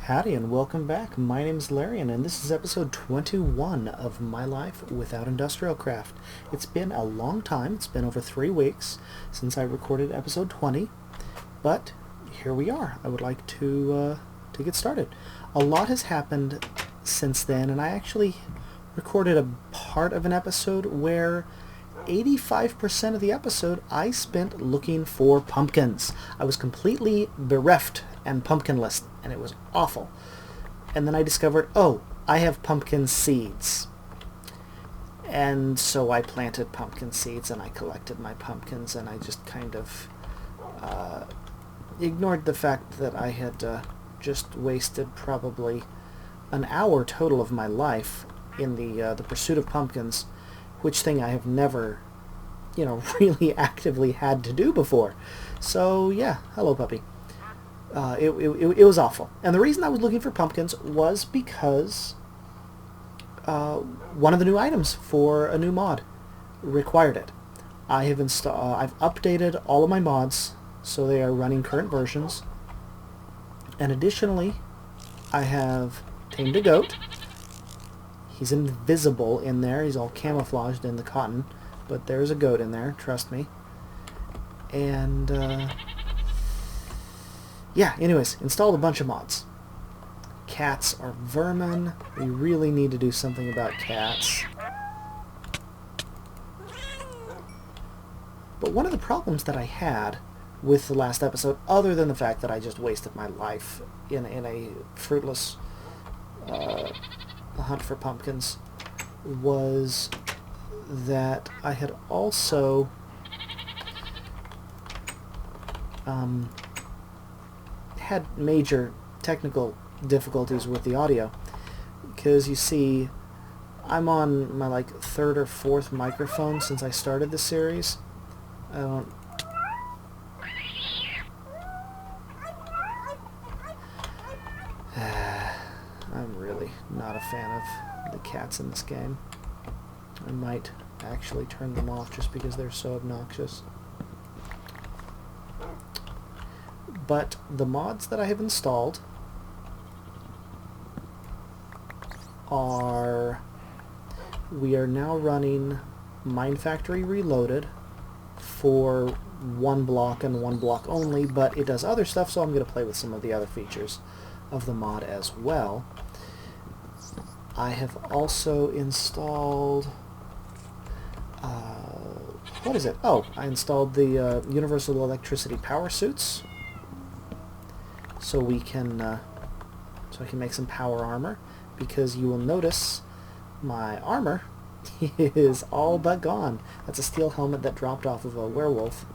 Howdy and welcome back. My name is Allaryin and this is episode 21 of my life without industrial craft. It's been a long time, it's been over 3 weeks since I recorded episode 20, but here we are. I would like to get started. A lot has happened since then, and I actually recorded a part of an episode where 85% of the episode I spent looking for pumpkins. I was completely bereft and pumpkinless, and it was awful. And then I discovered, oh, I have pumpkin seeds. And so I planted pumpkin seeds, and I collected my pumpkins, and I just kind of ignored the fact that I had just wasted probably an hour total of my life in the pursuit of pumpkins, which thing I have never, really actively had to do before. So yeah, hello puppy. It was awful. And the reason I was looking for pumpkins was because one of the new items for a new mod required it. I've updated all of my mods so they are running current versions. And additionally, I have tamed a goat. He's invisible in there. He's all camouflaged in the cotton. But there's a goat in there, trust me. And, yeah, anyways, installed a bunch of mods. Cats are vermin. We really need to do something about cats. But one of the problems that I had with the last episode, other than the fact that I just wasted my life in a fruitless hunt for pumpkins, was that I had also had major technical difficulties with the audio, because you see I'm on my third or fourth microphone since I started the series. I'm really not a fan of the cats in this game. I might actually turn them off just because they're so obnoxious. But the mods that I have installed are... We are now running Mine Factory Reloaded for 1 block and 1 block only, but it does other stuff, so I'm going to play with some of the other features of the mod as well. I have also installed... what is it? Oh, I installed the universal electricity power suits, so we can so I can make some power armor, because you will notice my armor is all but gone. That's a steel helmet that dropped off of a werewolf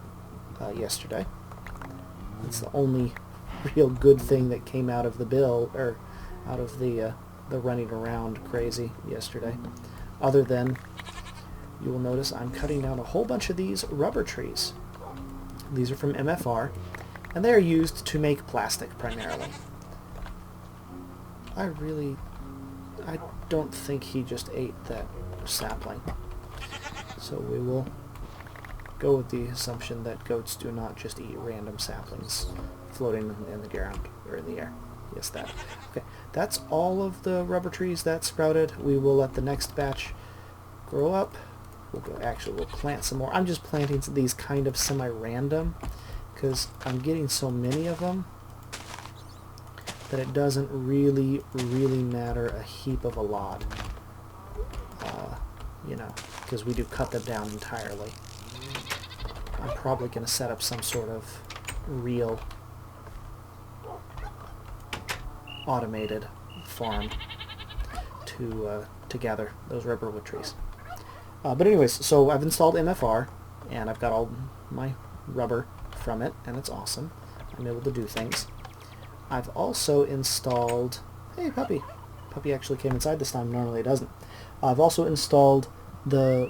yesterday. It's the only real good thing that came out of the out of the running around crazy yesterday. Other than, you will notice I'm cutting down a whole bunch of these rubber trees. These are from MFR, and they are used to make plastic primarily. I don't think he just ate that sapling. So we will go with the assumption that goats do not just eat random saplings floating in the ground, or in the air. Yes, that. Okay, that's all of the rubber trees that sprouted. We will let the next batch grow up. We'll plant some more. I'm just planting these kind of semi-random, because I'm getting so many of them that it doesn't really matter a heap of a lot. Because we do cut them down entirely. I'm probably going to set up some sort of real automated farm to gather those rubberwood trees. But anyways, so I've installed MFR, and I've got all my rubber from it, and it's awesome. I'm able to do things. I've also installed... Hey, puppy! Puppy actually came inside this time. Normally it doesn't. I've also installed the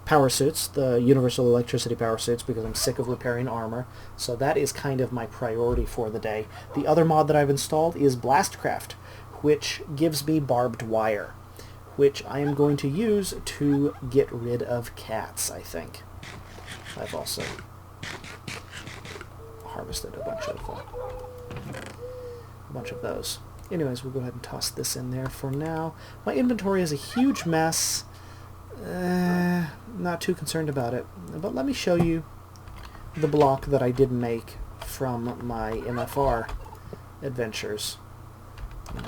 power suits, the universal electricity power suits, because I'm sick of repairing armor. So that is kind of my priority for the day. The other mod that I've installed is Blastcraft, which gives me barbed wire, which I am going to use to get rid of cats, I think. I've also harvested a bunch of bunch of those. Anyways, we'll go ahead and toss this in there for now. My inventory is a huge mess. Not too concerned about it. But let me show you the block that I did make from my MFR adventures.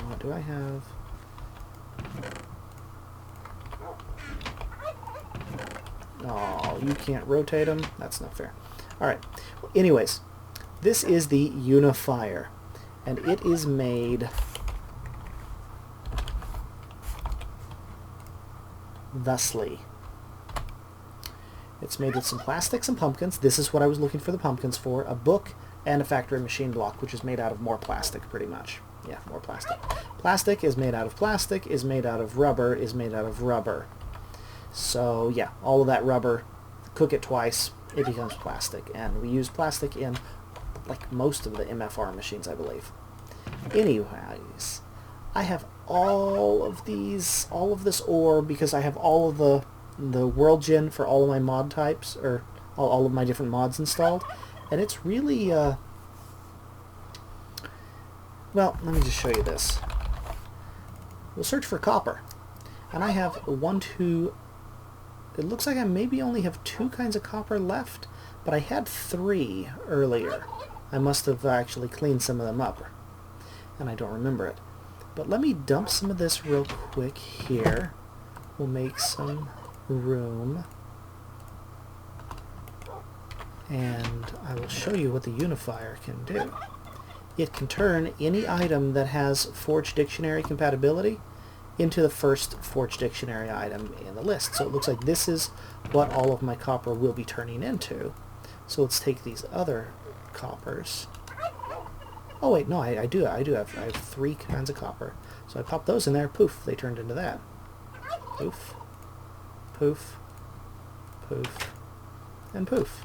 What do I have? Oh, you can't rotate them? That's not fair. Alright. Anyways, this is the unifier. And it is made thusly. It's made with some plastics and pumpkins. This is what I was looking for the pumpkins for. A book and a factory machine block, which is made out of more plastic, pretty much. Yeah, more plastic. Plastic is made out of plastic, is made out of rubber, is made out of rubber. So, yeah, all of that rubber, cook it twice, it becomes plastic. And we use plastic in, like, most of the MFR machines, I believe. Anyways, I have all of this ore because I have all of the world gen for all of my mod types, or all of my different mods installed. And it's really, well, let me just show you this. We'll search for copper. And I have it looks like I maybe only have 2 kinds of copper left, but I had 3 earlier. I must have actually cleaned some of them up, and I don't remember it. But let me dump some of this real quick here. We'll make some room. And I will show you what the unifier can do. It can turn any item that has Forge Dictionary compatibility into the first Forge Dictionary item in the list. So it looks like this is what all of my copper will be turning into. So let's take these other coppers. Oh wait, no, I have 3 kinds of copper. So I pop those in there, poof, they turned into that. Poof, poof, poof, and poof.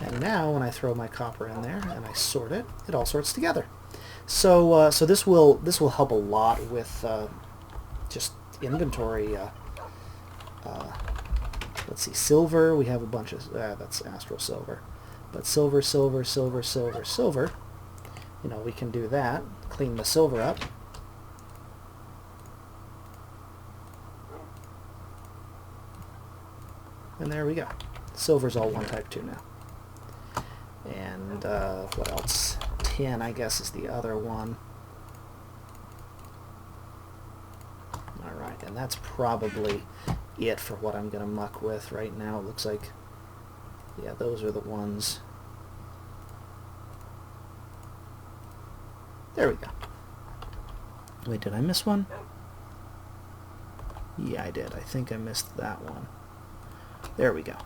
And now when I throw my copper in there and I sort it, it all sorts together. So so this will help a lot with just inventory. Let's see, silver. We have a bunch of that's astral silver, but silver, silver, silver, silver, silver. You know, we can do that. Clean the silver up. And there we go. Silver's all one type 2 now. And what else? Tin, I guess, is the other one. Alright, and that's probably it for what I'm going to muck with right now. It looks like, yeah, those are the ones. There we go. Wait, did I miss one? Yeah, I did. I think I missed that one. There we go.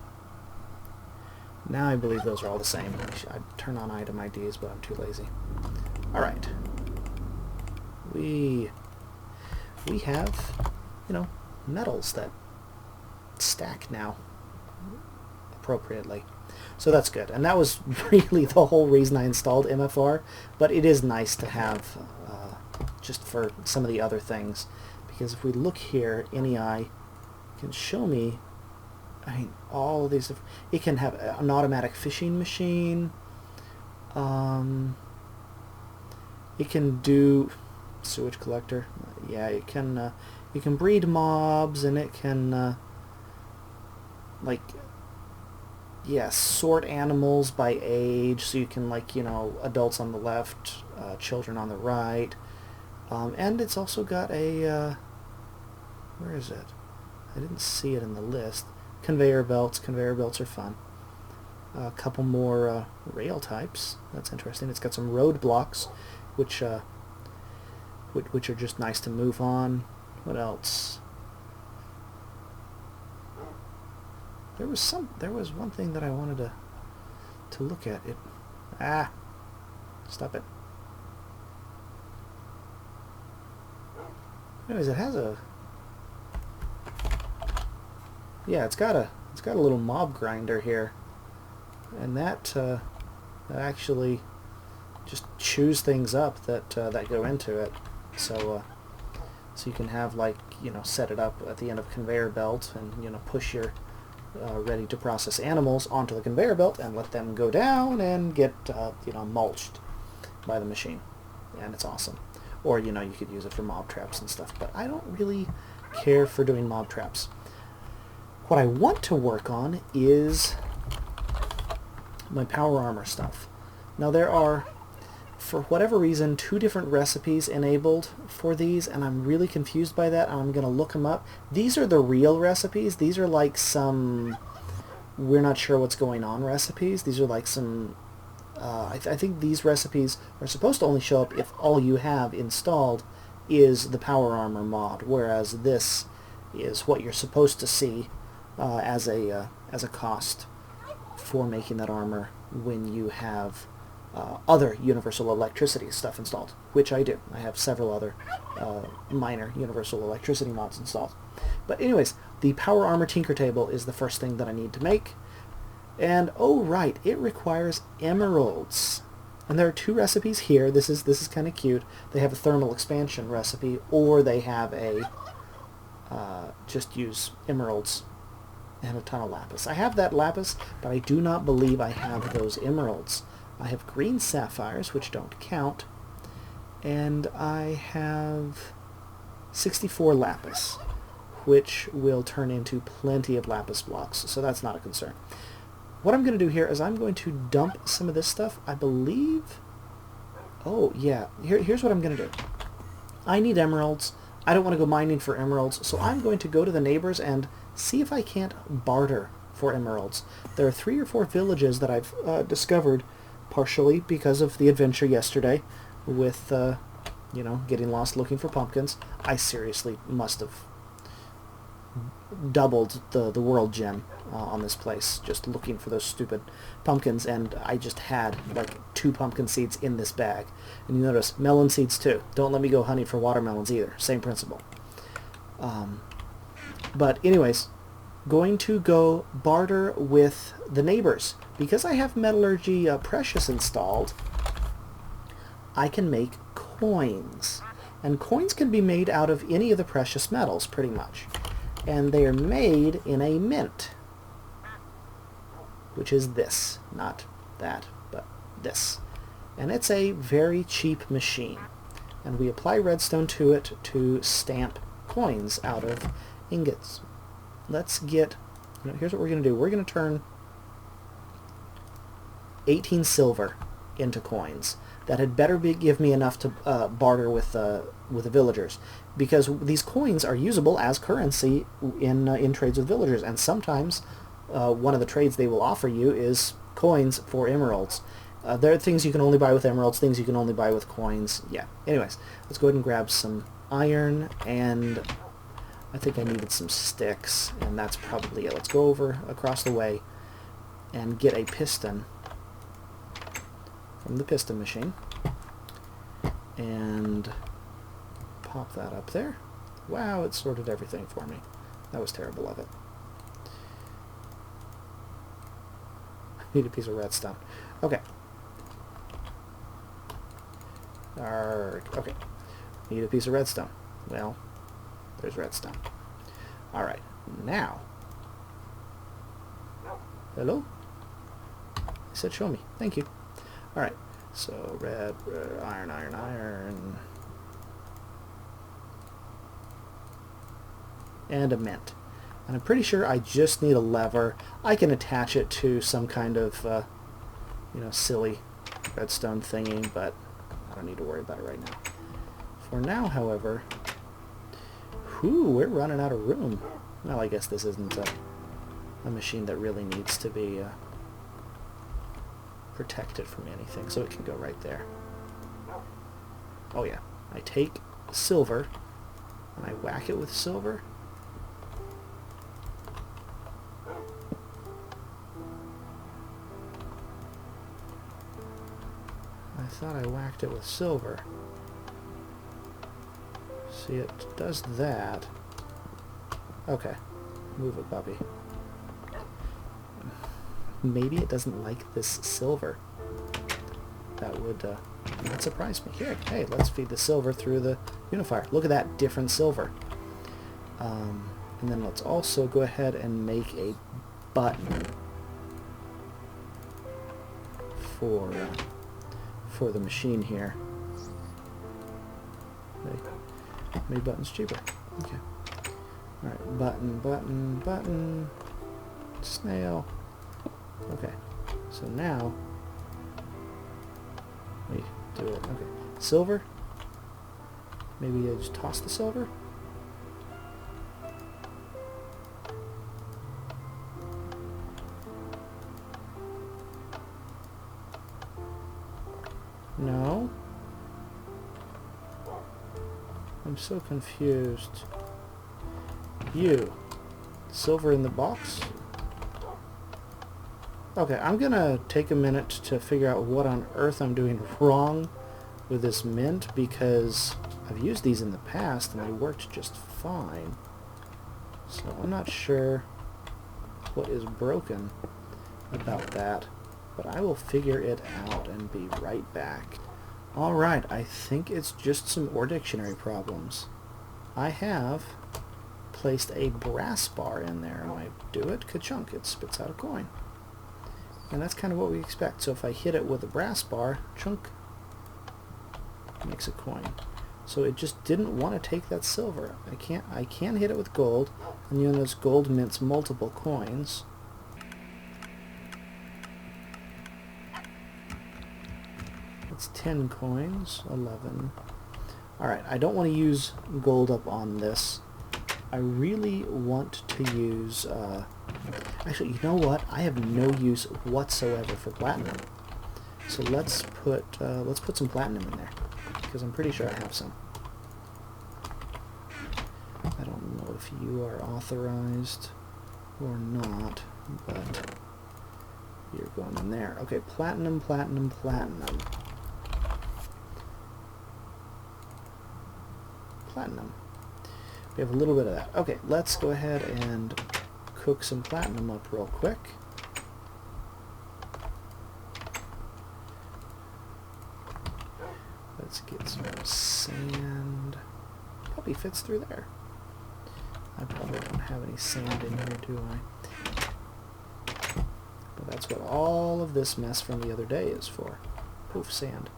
Now I believe those are all the same. I'd turn on item IDs, but I'm too lazy. Alright. We have, you know, metals that stack now appropriately. So that's good. And that was really the whole reason I installed MFR, but it is nice to have just for some of the other things. Because if we look here, NEI can show me, I mean, all of these. It can have an automatic fishing machine. It can do sewage collector. Yeah, it can breed mobs, and it can like, yeah, sort animals by age. So you can, like, you know, adults on the left, children on the right, and it's also got a where is it? I didn't see it in the list. Conveyor belts. Conveyor belts are fun. A couple more rail types. That's interesting. It's got some roadblocks, which are just nice to move on. What else? There was one thing that I wanted to look at. Stop it. Anyways, it has a, yeah, it's got a little mob grinder here, and that actually just chews things up that go into it. So so you can have, like, you know, set it up at the end of a conveyor belt, and, you know, push your ready to process animals onto the conveyor belt and let them go down and get you know, mulched by the machine. and it's awesome. Or, you know, you could use it for mob traps and stuff, but I don't really care for doing mob traps. What I want to work on is my power armor stuff. Now there are, for whatever reason, 2 different recipes enabled for these, and I'm really confused by that. I'm going to look them up. These are the real recipes. These are like some we're not sure what's going on recipes. These are like some I think these recipes are supposed to only show up if all you have installed is the power armor mod, whereas this is what you're supposed to see as a cost for making that armor when you have other universal electricity stuff installed, which I do. I have several other minor universal electricity mods installed. But anyways, the power armor tinker table is the first thing that I need to make. And oh right, it requires emeralds. And there are 2 recipes here. This is kind of cute. They have a thermal expansion recipe, or they have a just use emeralds and a ton of lapis. I have that lapis, but I do not believe I have those emeralds. I have green sapphires, which don't count, and I have 64 lapis, which will turn into plenty of lapis blocks, so that's not a concern. What I'm going to do here is I'm going to dump some of this stuff, I believe. Oh, yeah. Here's what I'm going to do. I need emeralds. I don't want to go mining for emeralds, so I'm going to go to the neighbors and see if I can't barter for emeralds. There are 3 or 4 villages that I've discovered, partially because of the adventure yesterday with, you know, getting lost looking for pumpkins. I seriously must have doubled the world gem on this place just looking for those stupid pumpkins, and I just had like 2 pumpkin seeds in this bag. And you notice melon seeds too. Don't let me go hunting for watermelons either. Same principle. But anyways, going to go barter with the neighbors. Because I have metallurgy precious installed, I can make coins. And coins can be made out of any of the precious metals pretty much. And they are made in a mint, which is this, not that, but this. And it's a very cheap machine. And we apply redstone to it to stamp coins out of ingots. Let's get, you know, here's what we're going to do. We're going to turn 18 silver into coins. That had better give me enough to barter with the villagers, because these coins are usable as currency in trades with villagers, and sometimes one of the trades they will offer you is coins for emeralds. There are things you can only buy with emeralds, things you can only buy with coins. Yeah. Anyways, let's go ahead and grab some iron, and I think I needed some sticks, and that's probably it. Let's go over across the way and get a piston from the piston machine and pop that up there. Wow, it sorted everything for me. That was terrible of it. I need a piece of redstone. Okay. Okay. Need a piece of redstone. Well, there's redstone. Alright, now. Hello? I said show me. Thank you. Alright, so red, iron, iron, iron. And a mint. And I'm pretty sure I just need a lever. I can attach it to some kind of, you know, silly redstone thingy, but I don't need to worry about it right now. For now, however, we're running out of room. Well, I guess this isn't a machine that really needs to be protected from anything, so it can go right there. Oh yeah, I take silver and I whack it with silver. I thought I whacked it with silver. See, it does that. Okay, move it, puppy. Maybe it doesn't like this silver. That would not surprise me. Here, hey, let's feed the silver through the unifier. Look at that different silver. And then let's also go ahead and make a button for the machine here. How many buttons cheaper? Okay. Alright, button, button, button. Snail. Okay. So now we do it. Okay. Silver. Maybe I just toss the silver? No. I'm so confused. You. Silver in the box? Okay, I'm gonna take a minute to figure out what on earth I'm doing wrong with this mint, because I've used these in the past and they worked just fine. So I'm not sure what is broken about that, but I will figure it out and be right back. Alright, I think it's just some ore dictionary problems. I have placed a brass bar in there, and when I do it, ka-chunk, it spits out a coin. And that's kind of what we expect. So if I hit it with a brass bar, chunk, makes a coin. So it just didn't want to take that silver. I can hit it with gold, and you notice gold mints multiple coins. It's 10 coins, 11. Alright, I don't want to use gold up on this. I really want to use, actually, you know what? I have no use whatsoever for platinum. So let's put some platinum in there, because I'm pretty sure I have some. I don't know if you are authorized or not, but you're going in there. Okay, platinum, platinum, platinum. Platinum. We have a little bit of that. Okay, let's go ahead and cook some platinum up real quick. Let's get some sand. Probably fits through there. I probably don't have any sand in here, do I? But that's what all of this mess from the other day is for. Poof, sand.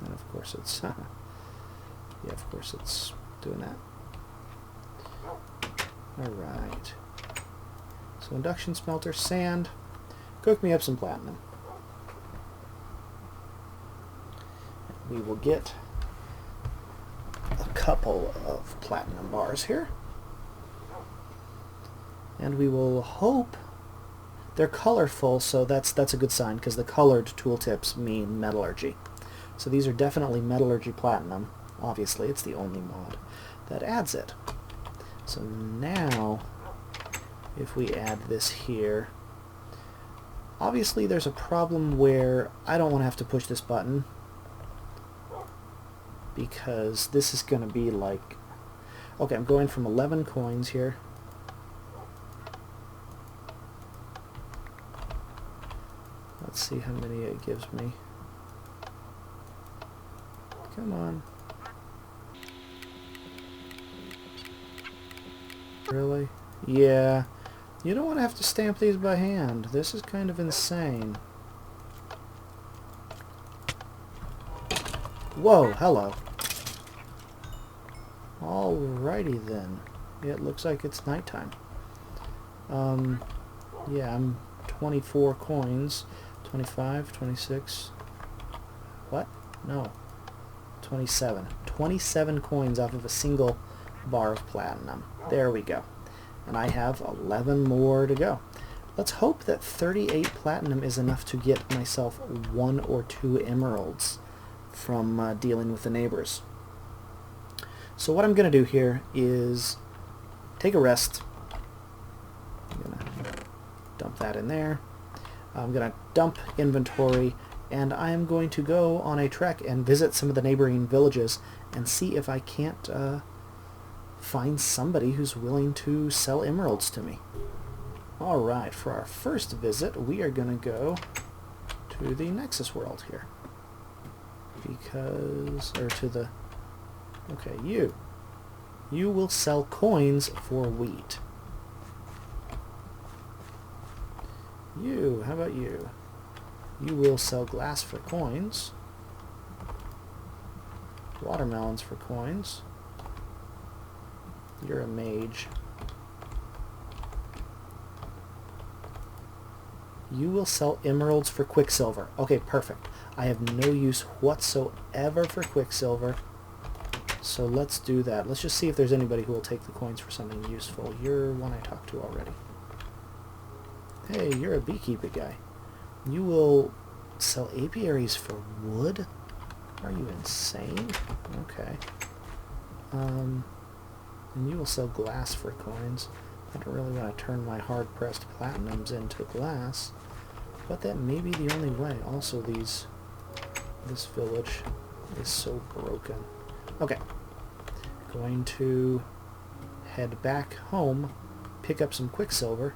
And of course it's yeah, of course it's doing that. Alright. So induction smelter, sand. Cook me up some platinum. We will get a couple of platinum bars here. And we will hope they're colorful, so that's a good sign, because the colored tooltips mean metallurgy. So these are definitely metallurgy platinum. Obviously, it's the only mod that adds it. So now, if we add this here, obviously there's a problem where I don't want to have to push this button, because this is going to be like, okay, I'm going from 11 coins here. Let's see how many it gives me. Come on. Really? Yeah. You don't want to have to stamp these by hand. This is kind of insane. Whoa, hello. Alrighty then. It looks like it's nighttime. Yeah, I'm 24 coins. 25, 26. What? No. 27. 27 coins off of a single bar of platinum. There we go. And I have 11 more to go. Let's hope that 38 platinum is enough to get myself 1 or 2 emeralds from dealing with the neighbors. So what I'm going to do here is take a rest. I'm going to dump that in there. I'm going to dump inventory, and I am going to go on a trek and visit some of the neighboring villages and see if I can't find somebody who's willing to sell emeralds to me. Alright, for our first visit, we are going to go to the Nexus world here. Because, or to the, okay, you will sell coins for wheat. You, how about you? You will sell glass for coins. watermelons for coins. You're a mage. You will sell emeralds for quicksilver. Okay, perfect. I have no use whatsoever for quicksilver. So let's do that. Let's just see if there's anybody who will take the coins for something useful. You're one I talked to already. Hey, you're a beekeeper guy. You will sell apiaries for wood? Are you insane? Okay. And you will sell glass for coins. I don't really want to turn my hard-pressed platinums into glass, but that may be the only way. Also, this village is so broken. Okay. Going to head back home, pick up some quicksilver,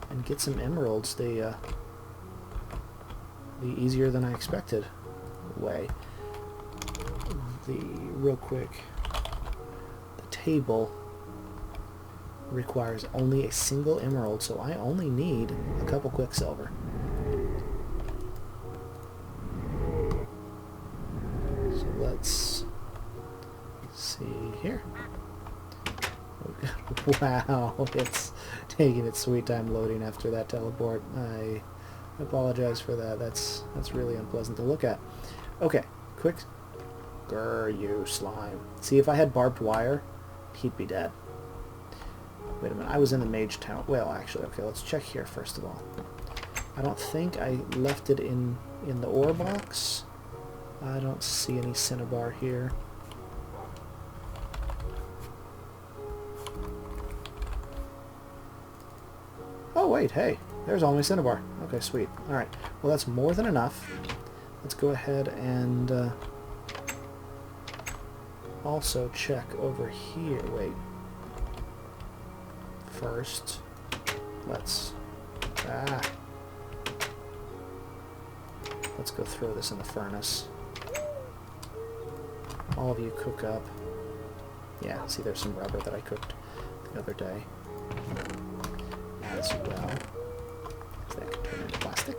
and get some emeralds the easier than I expected way. Real quick, the table requires only a single emerald, so I only need a couple quicksilver. So let's see here. Wow, it's taking its sweet time loading after that teleport. I apologize for that. That's really unpleasant to look at. Okay, quick. Grr, you slime. See, if I had barbed wire, he'd be dead. Wait a minute, I was in the mage town. Well, actually, okay, let's check here first of all. I don't think I left it in the ore box. I don't see any cinnabar here. Oh, wait, hey, there's all my cinnabar. Okay, sweet. Alright, well, that's more than enough. Let's go ahead and also check over here. Wait. First, let's go throw this in the furnace. All of you cook up. Yeah, see, there's some rubber that I cooked the other day as well. That can turn into plastic.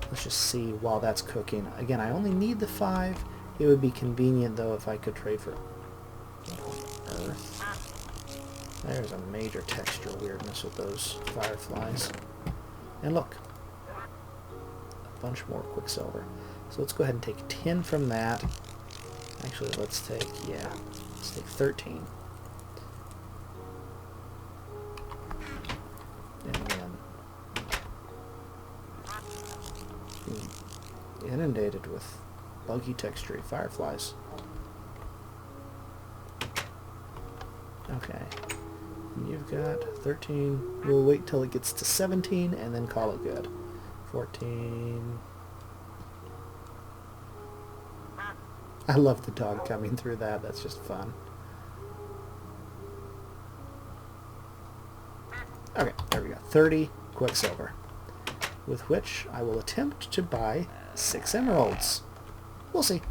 Let's just see while that's cooking. Again, I only need the 5. It would be convenient, though, if I could trade for earth. There's a major texture weirdness with those fireflies. And look, a bunch more quicksilver. So let's go ahead and take 10 from that. Actually, let's take 13. And then being inundated with buggy textury fireflies. Okay. You've got 13. We'll wait till it gets to 17 and then call it good. 14. I love the dog coming through that. That's just fun. Okay, there we go. 30 quicksilver, with which I will attempt to buy 6 emeralds. We'll see.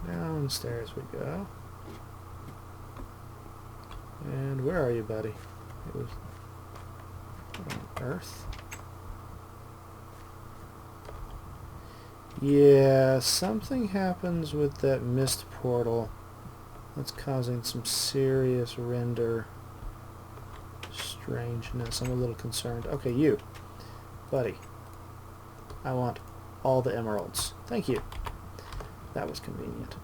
Downstairs we go. And where are you, buddy? It was on Earth. Yeah, something happens with that mist portal that's causing some serious render strangeness. I'm a little concerned. Okay, you, buddy. I want all the emeralds. Thank you. That was convenient.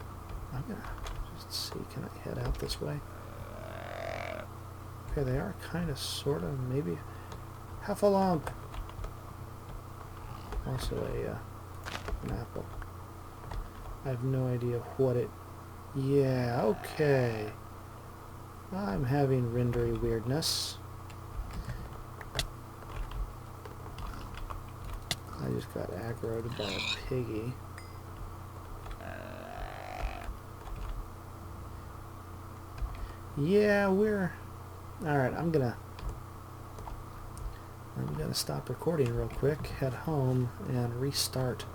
I'm gonna just see, can I head out this way? Okay, they are kind of, sort of, maybe half a lump. Also an apple. I have no idea what it... Yeah, okay. I'm having rendery weirdness. I just got aggroed by a piggy. Yeah, we're... Alright, I'm gonna stop recording real quick, head home, and restart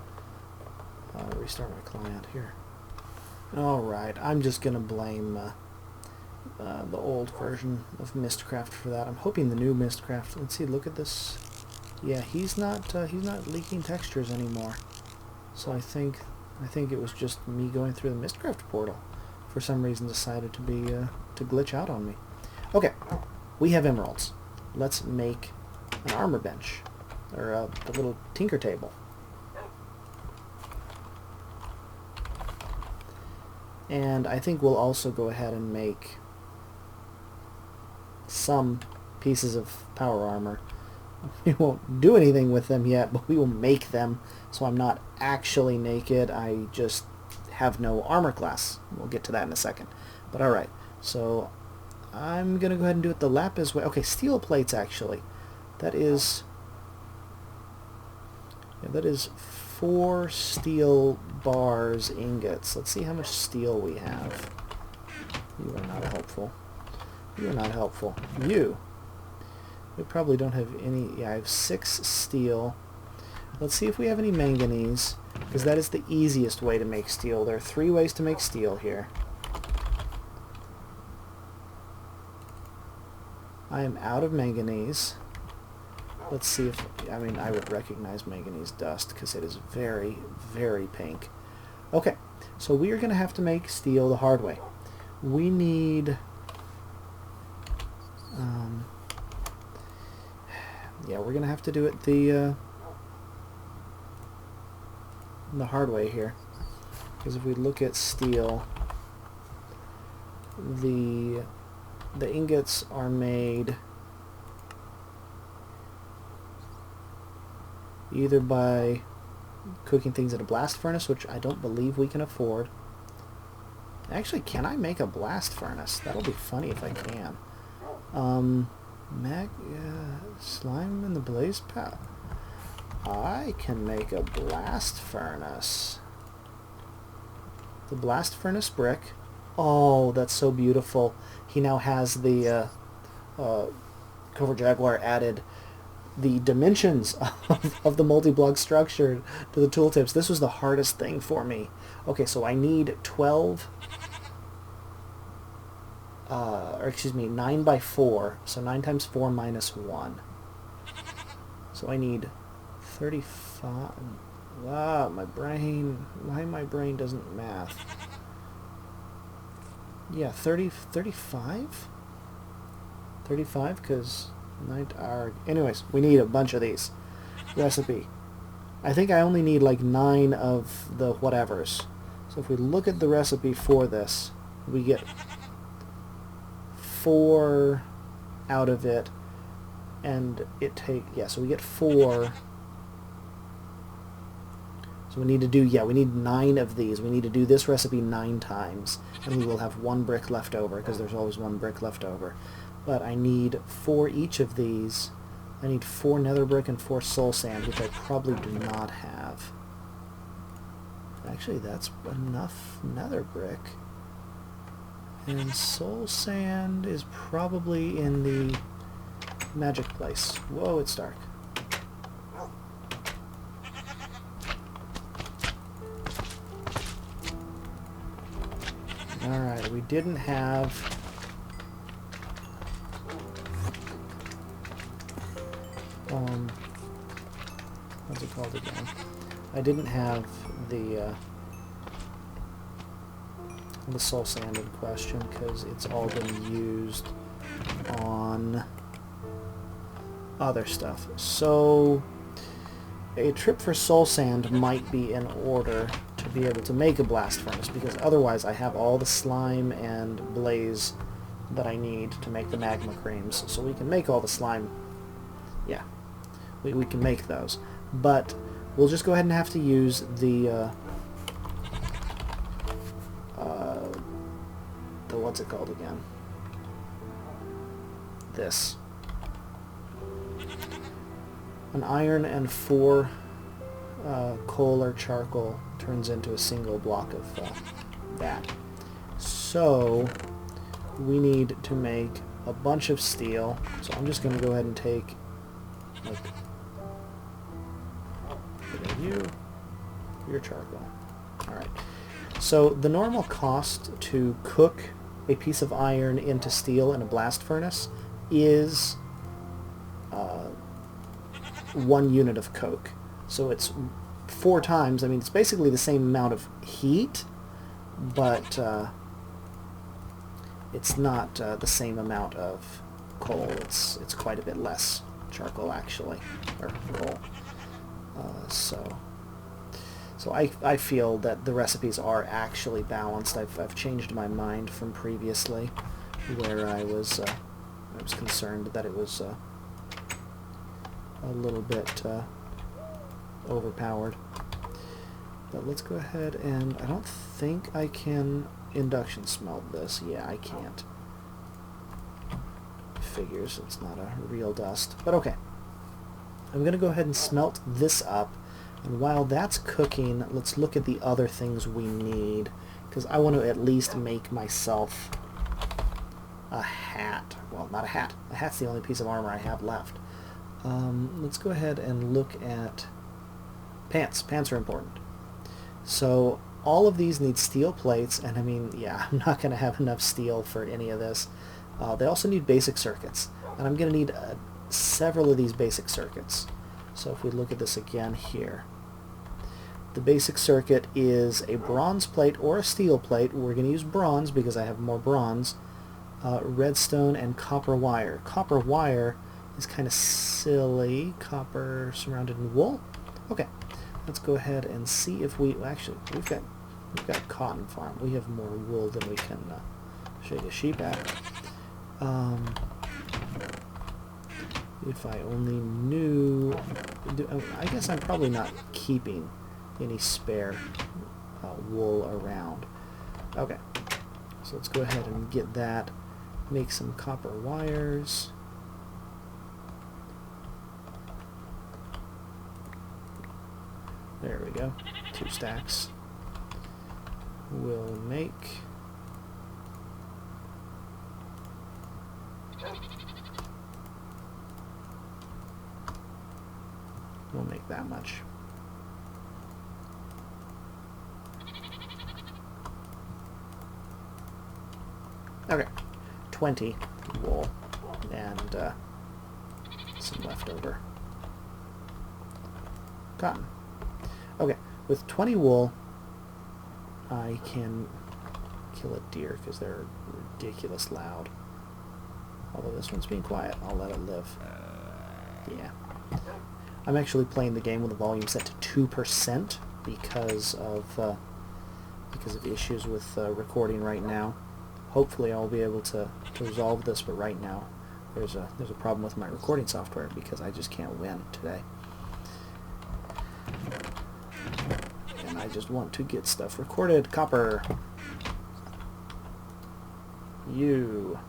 Restart my client here. Alright, I'm just going to blame the old version of Mistcraft for that. I'm hoping the new Mistcraft... Let's see, look at this. Yeah, he's not leaking textures anymore. So I think it was just me going through the Mistcraft portal. For some reason decided to be to glitch out on me. Okay, we have emeralds. Let's make an armor bench, or a little tinker table. And I think we'll also go ahead and make some pieces of power armor. We won't do anything with them yet, but we will make them so I'm not actually naked. I just have no armor class. We'll get to that in a second. But alright, so I'm going to go ahead and do it the lapis way. Okay, steel plates actually. That is 4 steel bars ingots. Let's see how much steel we have. You are not helpful. You are not helpful. You. We probably don't have any... Yeah, I have 6 steel. Let's see if we have any manganese, because that is the easiest way to make steel. There are 3 ways to make steel here. I am out of manganese. Let's see if... I mean, I would recognize manganese dust, because it is very, very pink. Okay, so we are going to have to make steel the hard way. We need... yeah, we're going to have to do it the hard way here. Because if we look at steel, the ingots are made either by cooking things in a blast furnace, which I don't believe we can afford. Actually, can I make a blast furnace? That'll be funny if I can. Slime in the blaze path. I can make a blast furnace. The blast furnace brick. Oh, that's so beautiful. He now has the Covert Jaguar added the dimensions of the multi-block structure to the tooltips. This was the hardest thing for me. Okay, so I need 12... or excuse me, 9 by 4, so 9 times 4 minus 1. So I need 35... Wow, my brain... Why my brain doesn't math? Yeah, 35? 35, because... Anyways, we need a bunch of these. Recipe. I think I only need like 9 of the whatevers. So if we look at the recipe for this, we get 4 out of it, and so we get 4. So we need to do, we need 9 of these. We need to do this recipe 9 times, and we will have 1 brick left over, because there's always 1 brick left over. But I need 4 each of these. I need 4 nether brick and 4 soul sand, which I probably do not have. Actually, that's enough nether brick. And soul sand is probably in the magic place. Whoa, it's dark. Alright, we didn't have... what's it called again? I didn't have the soul sand in question because it's all been used on other stuff. So a trip for soul sand might be in order to be able to make a blast furnace, because otherwise I have all the slime and blaze that I need to make the magma creams, so we can make all the slime. Yeah, we can make those, but we'll just go ahead and have to use the what's it called again? This. An iron and 4 coal or charcoal turns into a single block of that. So we need to make a bunch of steel. So I'm just going to go ahead and take like you, for your charcoal. Alright. So the normal cost to cook a piece of iron into steel in a blast furnace is 1 unit of coke. So it's 4 times, I mean, it's basically the same amount of heat, but it's not the same amount of coal. It's quite a bit less charcoal, actually, or coal. So I feel that the recipes are actually balanced. I've changed my mind from previously, where I was concerned that it was a little bit overpowered. But let's go ahead and I don't think I can induction smelt this. Yeah, I can't. Figures, it's not a real dust. But okay. I'm going to go ahead and smelt this up. And while that's cooking, let's look at the other things we need. Because I want to at least make myself a hat. Well, not a hat. A hat's the only piece of armor I have left. Let's go ahead and look at pants. Pants are important. So all of these need steel plates, and I mean, yeah, I'm not going to have enough steel for any of this. They also need basic circuits, and I'm going to need several of these basic circuits. So if we look at this again here, the basic circuit is a bronze plate or a steel plate. We're going to use bronze because I have more bronze. Redstone and copper wire. Copper wire is kind of silly. Copper surrounded in wool. Okay, let's go ahead and see if we actually we've got a cotton farm. We have more wool than we can shake a sheep at. If I only knew, I guess I'm probably not keeping any spare wool around. Okay, so let's go ahead and get that. Make some copper wires. There we go. 2 stacks. We'll make that much. Okay, 20 wool and some leftover cotton. Okay, with 20 wool, I can kill a deer because they're ridiculous loud. Although this one's being quiet, I'll let it live. Yeah. I'm actually playing the game with the volume set to 2% because of issues with recording right now. Hopefully I'll be able to resolve this, but right now there's a problem with my recording software because I just can't win today. And I just want to get stuff recorded. Copper. You.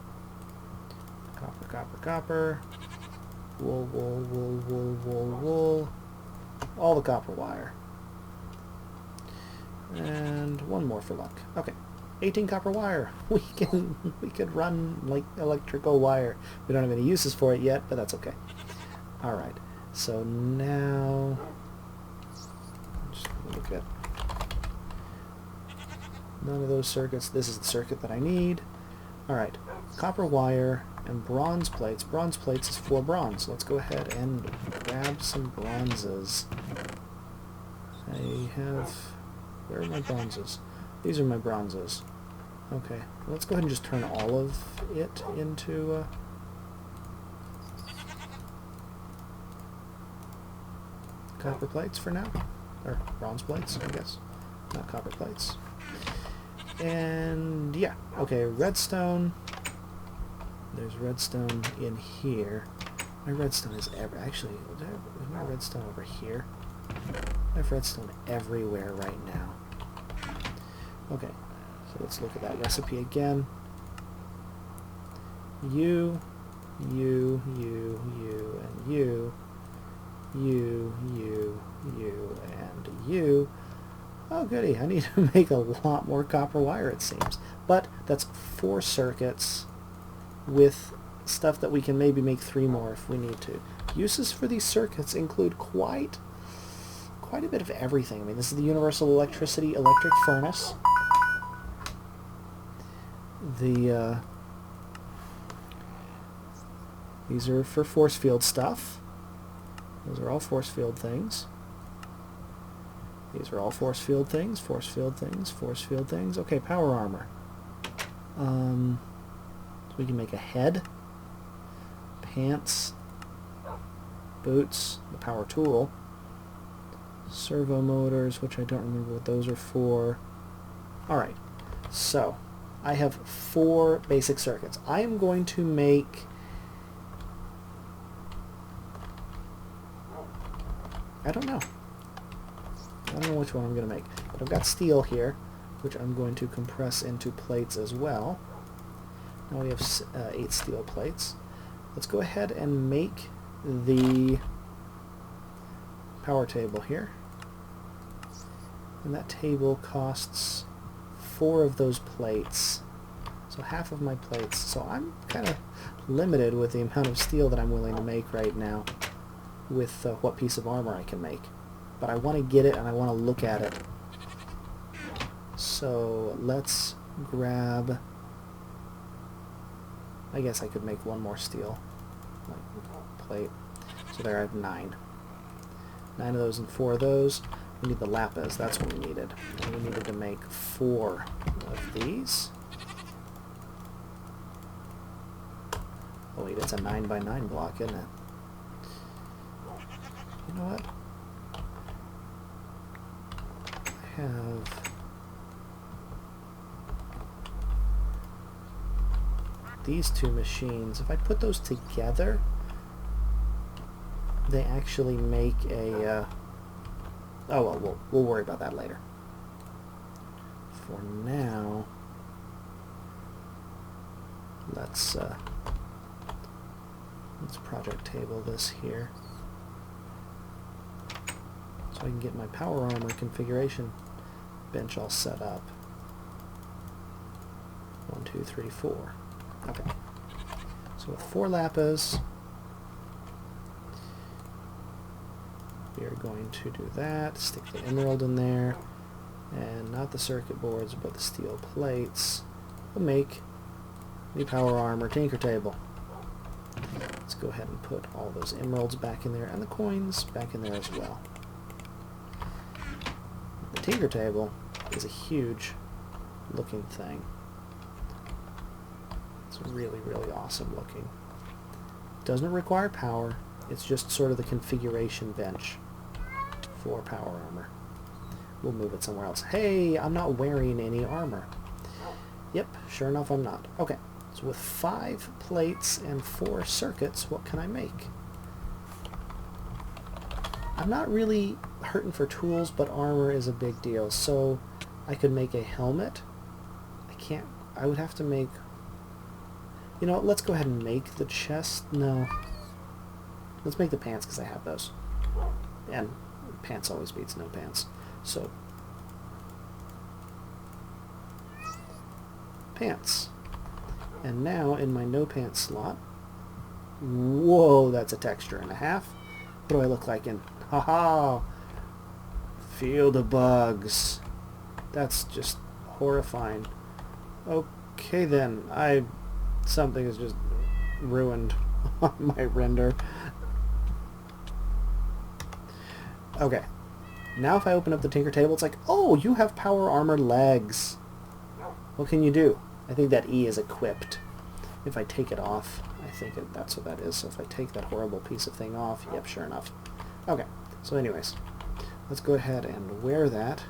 Copper, copper, copper. Wool, wool, wool, wool, wool, wool. All the copper wire. And one more for luck. Okay. 18 copper wire. We could run like electrical wire. We don't have any uses for it yet, but that's okay. Alright. So now just look at none of those circuits. This is the circuit that I need. Alright. Copper wire and bronze plates. Bronze plates is 4 bronze. Let's go ahead and grab some bronzes. I have... Where are my bronzes? These are my bronzes. Okay, let's go ahead and just turn all of it into... copper plates for now. Or bronze plates, I guess. Not copper plates. And yeah, okay, redstone. There's redstone in here. My redstone is actually, is my redstone over here? I have redstone everywhere right now. Okay, so let's look at that recipe again. You, and you, and you. Oh goody, I need to make a lot more copper wire, it seems. But that's 4 circuits with stuff that we can maybe make 3 more if we need to. Uses for these circuits include quite quite a bit of everything. I mean, this is the universal electricity electric furnace. These are for force field stuff. Those are all force field things. These are all force field things, force field things, force field things. Okay, power armor. So we can make a head, pants, boots, the power tool, servo motors, which I don't remember what those are for. Alright, so I have 4 basic circuits. I am going to make I don't know which one I'm going to make, but I've got steel here, which I'm going to compress into plates as well. Now we have 8 steel plates. Let's go ahead and make the power table here. And that table costs 4 of those plates. So half of my plates. So I'm kind of limited with the amount of steel that I'm willing to make right now with what piece of armor I can make. But I want to get it and I want to look at it. So let's grab... I guess I could make 1 more steel plate. So there I have 9. 9 of those and 4 of those. We need the lapis, that's what we needed. And we needed to make 4 of these. Oh wait, it's a 9x9 block, isn't it? You know what? I have... these 2 machines. If I put those together, they actually make a... oh well, we'll worry about that later. For now, let's project table this here, so I can get my power armor configuration bench all set up. 1, 2, 3, 4. Okay. So with 4 lapis, we are going to do that, stick the emerald in there, and not the circuit boards, but the steel plates. We'll make the power armor tinker table. Let's go ahead and put all those emeralds back in there, and the coins back in there as well. The tinker table is a huge looking thing. It's really, really awesome looking. Doesn't require power, it's just sort of the configuration bench for power armor. We'll move it somewhere else. Hey, I'm not wearing any armor. Yep, sure enough I'm not. Okay, so with 5 plates and 4 circuits, what can I make? I'm not really hurting for tools, but armor is a big deal. So I could make a helmet. I would have to make... you know what, let's go ahead and make the chest. No. Let's make the pants because I have those. And pants always beats no pants. So, pants. And now in my no pants slot, whoa, that's a texture and a half. What do I look like in? Haha! Field of bugs. That's just horrifying. Okay then, something is just ruined on my render. Okay. Now if I open up the tinker table, it's like, oh, you have power armor legs. What can you do? I think that E is equipped. If I take it off, I think that's what that is. So if I take that horrible piece of thing off, yep, sure enough. Okay, so anyways, let's go ahead and wear that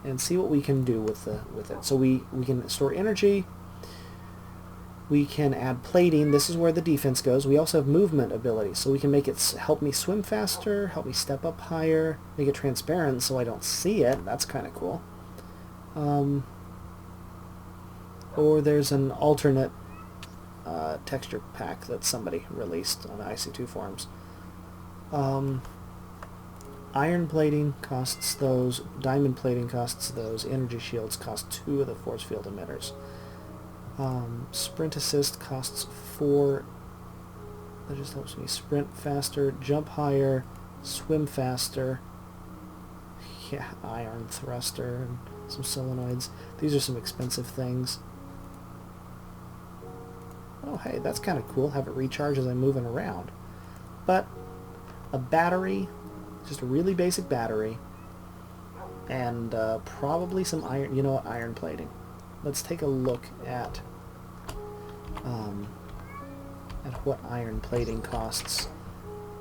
and see what we can do with it. So we can store energy. We can add plating. This is where the defense goes. We also have movement ability, so we can make it help me swim faster, help me step up higher, make it transparent so I don't see it. That's kind of cool. Or there's an alternate texture pack that somebody released on the IC2 forums. Iron plating costs those, diamond plating costs those, energy shields cost 2 of the force field emitters. Sprint assist costs 4. That just helps me sprint faster, jump higher, swim faster. Yeah, iron thruster and some solenoids. These are some expensive things. Oh, hey, that's kind of cool. Have it recharge as I'm moving around. But a battery, just a really basic battery, and probably some iron, you know what, iron plating. Let's take a look at what iron plating costs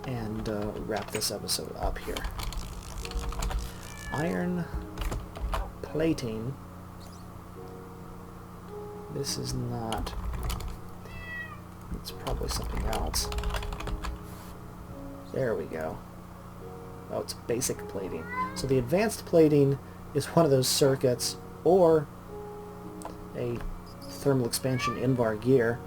and wrap this episode up here. Iron plating, this is not, it's probably something else. There we go. Oh, it's basic plating. So the advanced plating is one of those circuits, or a thermal expansion Invar gear,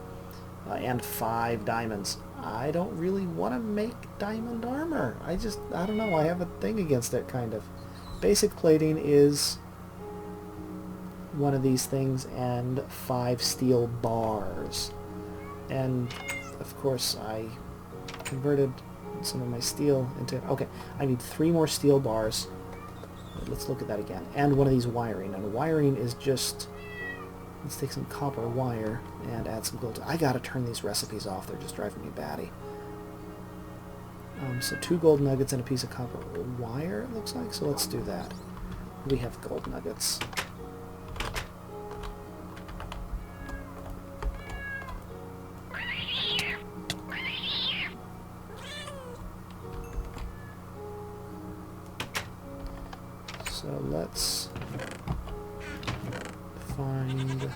and 5 diamonds. I don't really want to make diamond armor. I don't know, I have a thing against it, kind of. Basic plating is one of these things, and 5 steel bars. And, of course, I converted some of my steel into... Okay, I need 3 more steel bars. Let's look at that again. And one of these wiring. And wiring is just... Let's take some copper wire and add some gold. I gotta turn these recipes off. They're just driving me batty. So 2 gold nuggets and a piece of copper wire, it looks like. So let's do that. We have gold nuggets. So let's find,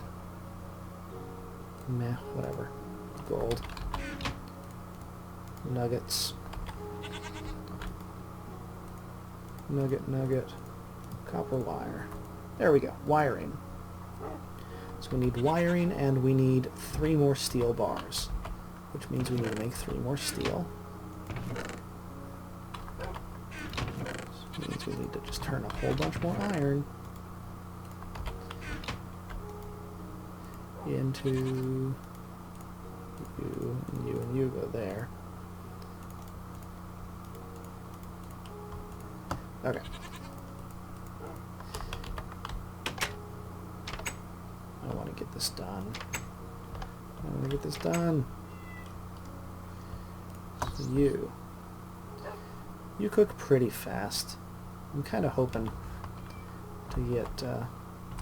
whatever, gold, nuggets, nugget, copper wire. There we go, wiring. So we need wiring, and we need 3 more steel bars, which means we need to make 3 more steel. Which means we need to just turn a whole bunch more iron into you, and you go there. Okay. I want to get this done. I want to get this done. So you cook pretty fast. I'm kind of hoping to get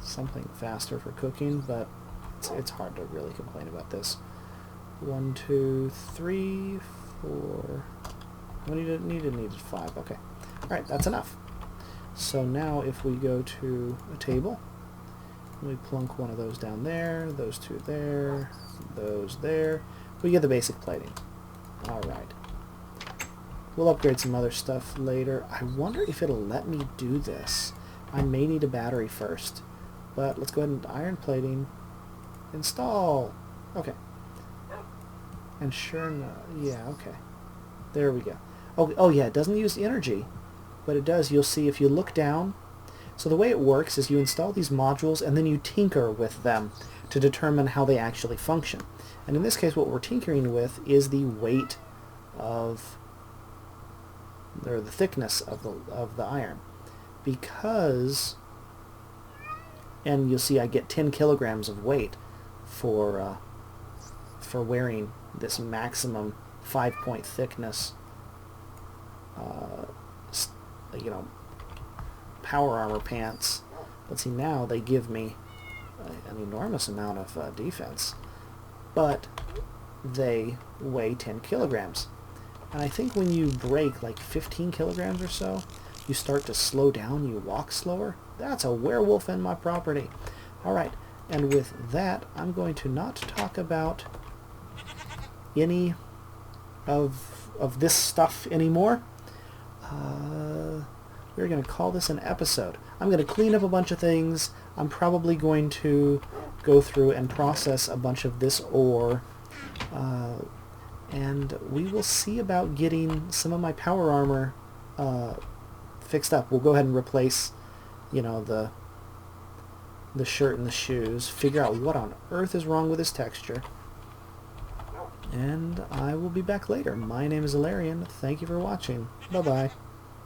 something faster for cooking, but it's hard to really complain about this. 1, 2, 3, 4. We needed 5. Okay. All right, that's enough. So now if we go to a table, we plunk one of those down there, those 2 there, those there. We get the basic plating. All right. We'll upgrade some other stuff later. I wonder if it'll let me do this. I may need a battery first, but let's go ahead and iron plating. Install. Okay. And sure enough, yeah, okay. There we go. Oh yeah, it doesn't use energy, but it does. You'll see if you look down. So the way it works is you install these modules and then you tinker with them to determine how they actually function. And in this case, what we're tinkering with is the weight of, or the thickness of the iron, because, and you'll see I get 10 kilograms of weight for wearing this maximum 5-point thickness, power armor pants. Let's see, now they give me an enormous amount of defense, but they weigh 10 kilograms. And I think when you break like 15 kilograms or so, you start to slow down, you walk slower. That's a werewolf in my property. Alright, and with that, I'm going to not talk about any of this stuff anymore. We're going to call this an episode. I'm going to clean up a bunch of things. I'm probably going to go through and process a bunch of this ore. And we will see about getting some of my power armor fixed up. We'll go ahead and replace, the shirt and the shoes, figure out what on earth is wrong with this texture. And I will be back later. My name is Allaryin. Thank you for watching. Bye-bye.